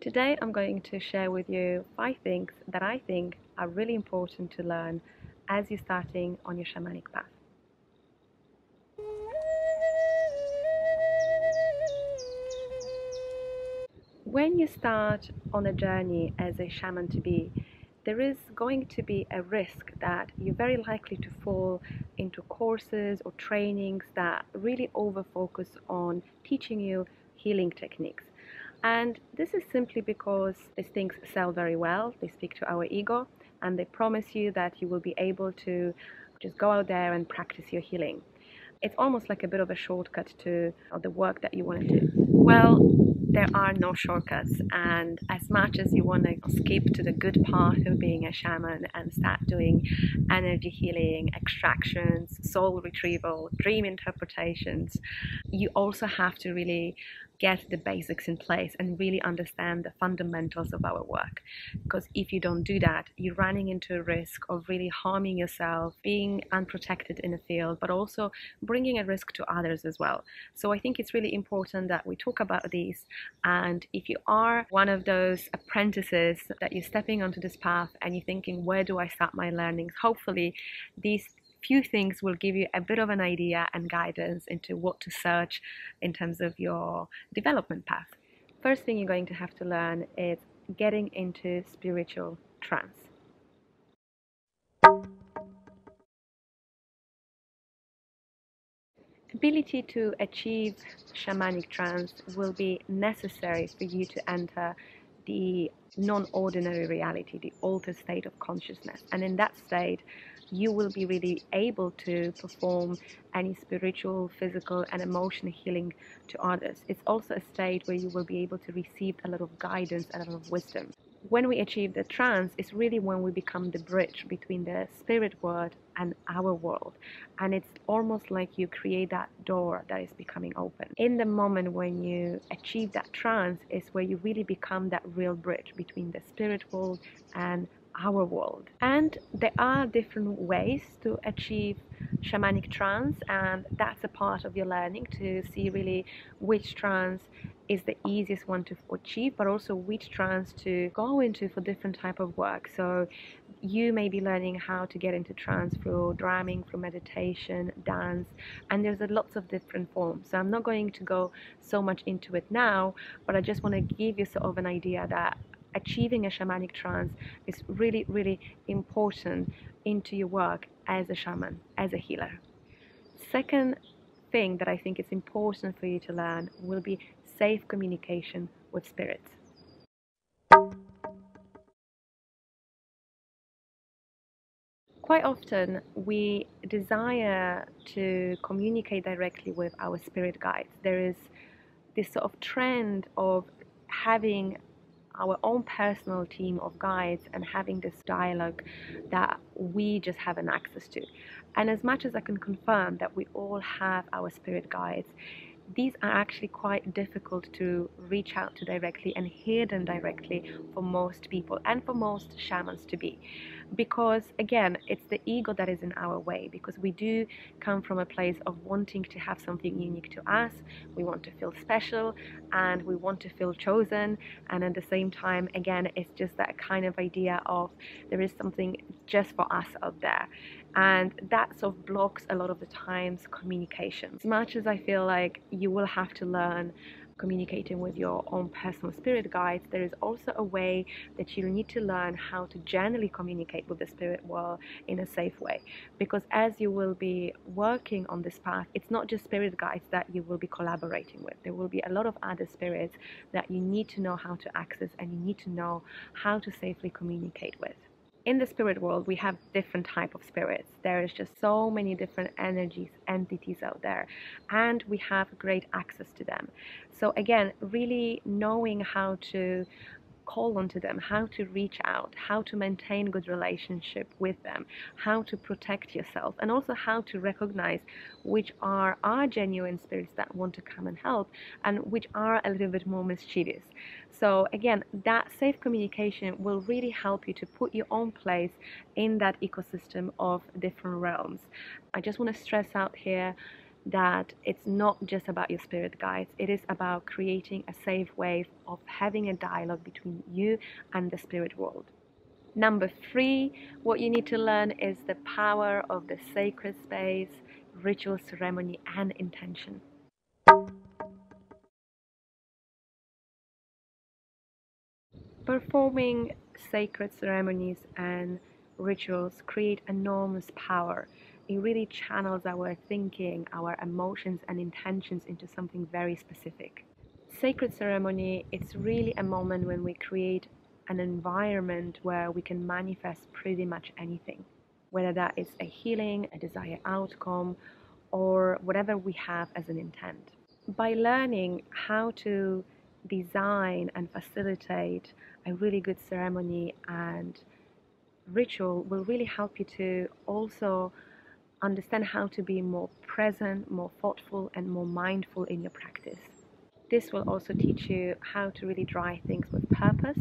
Today I'm going to share with you 5 things that I think are really important to learn as you're starting on your shamanic path. When you start on a journey as a shaman to be, there is going to be a risk that you're very likely to fall into courses or trainings that really over-focus on teaching you healing techniques. And this is simply because these things sell very well, they speak to our ego, and they promise you that you will be able to just go out there and practice your healing. It's almost like a bit of a shortcut to the work that you want to do. Well, there are no shortcuts, and as much as you want to skip to the good part of being a shaman and start doing energy healing, extractions, soul retrieval, dream interpretations, you also have to really get the basics in place and really understand the fundamentals of our work. Because if you don't do that, you're running into a risk of really harming yourself, being unprotected in the field, but also bringing a risk to others as well. So I think it's really important that we talk about these. And if you are one of those apprentices that you're stepping onto this path and you're thinking, where do I start my learnings? Hopefully these few things will give you a bit of an idea and guidance into what to search in terms of your development path. First thing you're going to have to learn is getting into spiritual trance. Ability to achieve shamanic trance will be necessary for you to enter the non-ordinary reality, the altered state of consciousness. And in that state, you will be really able to perform any spiritual, physical, and emotional healing to others. It's also a state where you will be able to receive a lot of guidance and a lot of wisdom. When we achieve the trance, it's really when we become the bridge between the spirit world and our world. And it's almost like you create that door that is becoming open. In the moment when you achieve that trance is where you really become that real bridge between the spirit world and our world. And there are different ways to achieve shamanic trance, and that's a part of your learning, to see really which trance is the easiest one to achieve, but also which trance to go into for different type of work. So you may be learning how to get into trance through drumming, through meditation, dance, and there's lots of different forms. So I'm not going to go so much into it now, but I just want to give you sort of an idea that achieving a shamanic trance is really, really important into your work as a shaman, as a healer. Second thing that I think is important for you to learn will be safe communication with spirits. Quite often we desire to communicate directly with our spirit guides. There is this sort of trend of having our own personal team of guides and having this dialogue that we just have an access to. And as much as I can confirm that we all have our spirit guides, these are actually quite difficult to reach out to directly and hear them directly for most people and for most shamans to be. Because again, it's the ego that is in our way, because we do come from a place of wanting to have something unique to us. We want to feel special and we want to feel chosen, and at the same time, again, it's just that kind of idea of there is something just for us out there, and that sort of blocks a lot of the times communication. As much as I feel like you will have to learn communicating with your own personal spirit guides, there is also a way that you need to learn how to generally communicate with the spirit world in a safe way. Because as you will be working on this path, it's not just spirit guides that you will be collaborating with. There will be a lot of other spirits that you need to know how to access and you need to know how to safely communicate with. In the spirit world, we have different type of spirits. There is just so many different energies, entities out there, and we have great access to them. So again, really knowing how to call onto them, how to reach out, how to maintain good relationship with them, how to protect yourself, and also how to recognize which are our genuine spirits that want to come and help and which are a little bit more mischievous. So again, that safe communication will really help you to put your own place in that ecosystem of different realms. I just want to stress out here, that it's not just about your spirit guides, it is about creating a safe way of having a dialogue between you and the spirit world. Number 3, what you need to learn is the power of the sacred space, ritual, ceremony, and intention. Performing sacred ceremonies and rituals create enormous power. It really channels our thinking, our emotions and intentions into something very specific. Sacred ceremony, it's really a moment when we create an environment where we can manifest pretty much anything, whether that is a healing, a desired outcome, or whatever we have as an intent. By learning how to design and facilitate a really good ceremony and ritual will really help you to also understand how to be more present, more thoughtful, and more mindful in your practice. This will also teach you how to really drive things with purpose,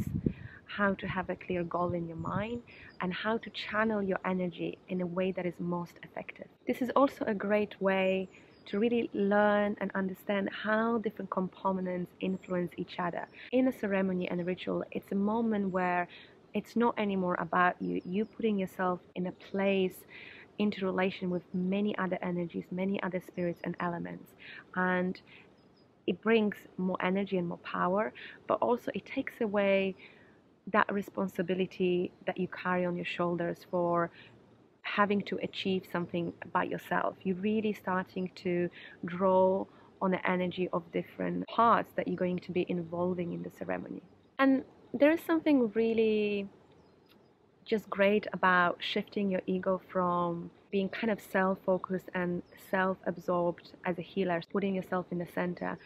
how to have a clear goal in your mind, and how to channel your energy in a way that is most effective. This is also a great way to really learn and understand how different components influence each other. In a ceremony and a ritual, it's a moment where it's not anymore about you putting yourself in a place into relation with many other energies, many other spirits and elements. And it brings more energy and more power, but also it takes away that responsibility that you carry on your shoulders for having to achieve something by yourself. You're really starting to draw on the energy of different parts that you're going to be involving in the ceremony. And there is something really just great about shifting your ego from being kind of self-focused and self-absorbed as a healer, putting yourself in the center,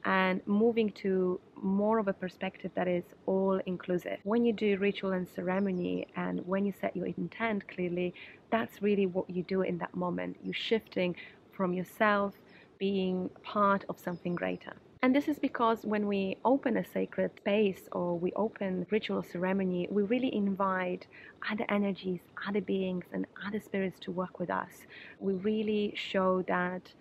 and moving to more of a perspective that is all-inclusive. When you do ritual and ceremony and when you set your intent clearly, that's really what you do in that moment. You're shifting from yourself being part of something greater. And this is because when we open a sacred space or we open ritual ceremony, we really invite other energies, other beings, and other spirits to work with us. We really show that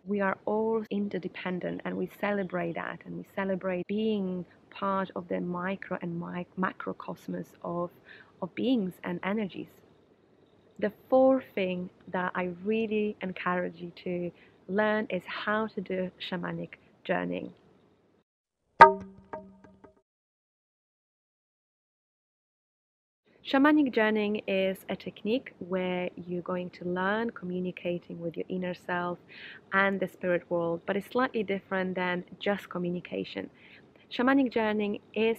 we are all interdependent, and we celebrate that, and we celebrate being part of the micro and macrocosmos of beings and energies. The fourth thing that I really encourage you to learn is how to do shamanic journeying. Shamanic journeying is a technique where you're going to learn communicating with your inner self and the spirit world, but it's slightly different than just communication. Shamanic journeying is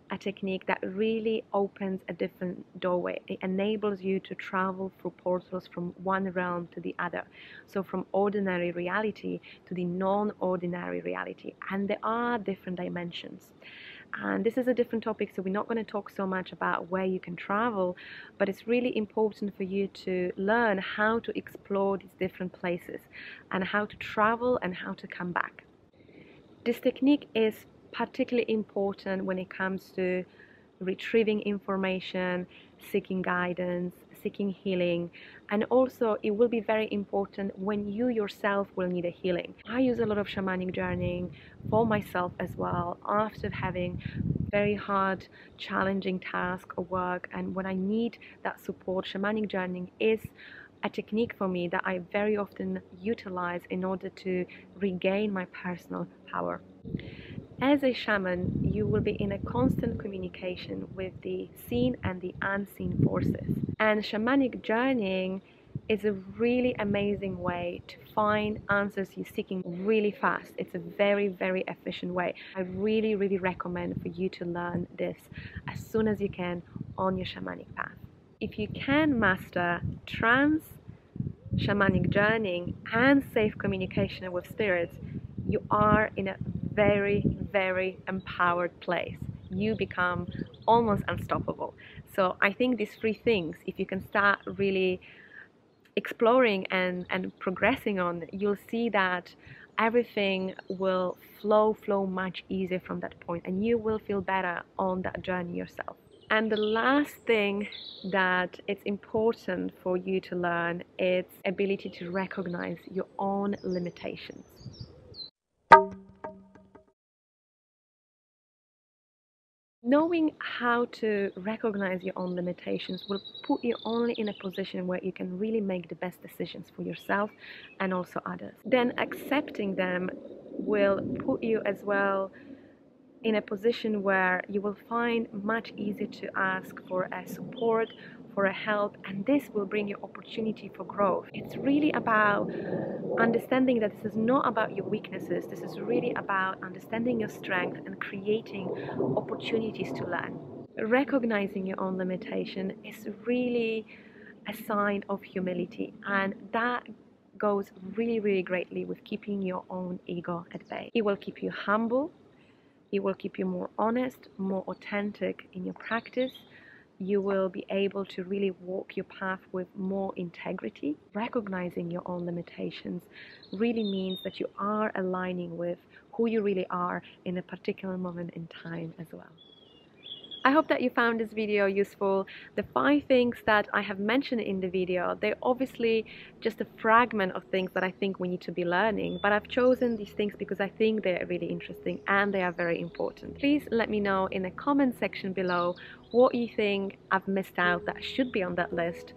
a technique that really opens a different doorway. It enables you to travel through portals from one realm to the other. So from ordinary reality to the non-ordinary reality. And there are different dimensions. And this is a different topic, so we're not going to talk so much about where you can travel, but it's really important for you to learn how to explore these different places and how to travel and how to come back. This technique is particularly important when it comes to retrieving information, seeking guidance, seeking healing, and also it will be very important when you yourself will need a healing. I use a lot of shamanic journeying for myself as well after having very hard, challenging task or work, and when I need that support, shamanic journeying is a technique for me that I very often utilize in order to regain my personal power. As a shaman, you will be in a constant communication with the seen and the unseen forces. And shamanic journeying is a really amazing way to find answers you're seeking really fast. It's a very, very efficient way. I really, really recommend for you to learn this as soon as you can on your shamanic path. If you can master trance, shamanic journeying, and safe communication with spirits, you are in a very, very empowered place. You become almost unstoppable. So I think these three things, if you can start really exploring and progressing on, you'll see that everything will flow much easier from that point, and you will feel better on that journey yourself. And the last thing that it's important for you to learn is ability to recognize your own limitations. Knowing how to recognize your own limitations will put you only in a position where you can really make the best decisions for yourself and also others. Then accepting them will put you as well in a position where you will find much easier to ask for a support, for a help, and this will bring you opportunity for growth. It's really about understanding that this is not about your weaknesses, this is really about understanding your strength and creating opportunities to learn. Recognizing your own limitation is really a sign of humility, and that goes really greatly with keeping your own ego at bay. It will keep you humble. It will keep you more honest, more authentic in your practice. You will be able to really walk your path with more integrity. Recognizing your own limitations really means that you are aligning with who you really are in a particular moment in time as well. I hope that you found this video useful. The 5 things that I have mentioned in the video, they're obviously just a fragment of things that I think we need to be learning, but I've chosen these things because I think they're really interesting and they are very important. Please let me know in the comment section below what you think I've missed out that should be on that list,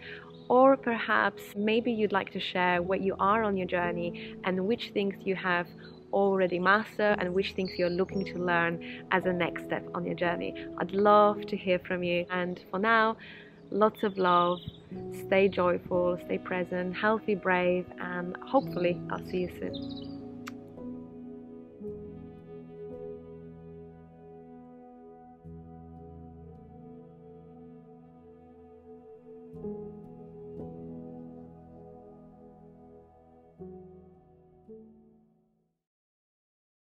or perhaps maybe you'd like to share where you are on your journey and which things you have already mastered and which things you're looking to learn as a next step on your journey. I'd love to hear from you, and for now, lots of love, stay joyful, stay present, healthy, brave, and hopefully I'll see you soon.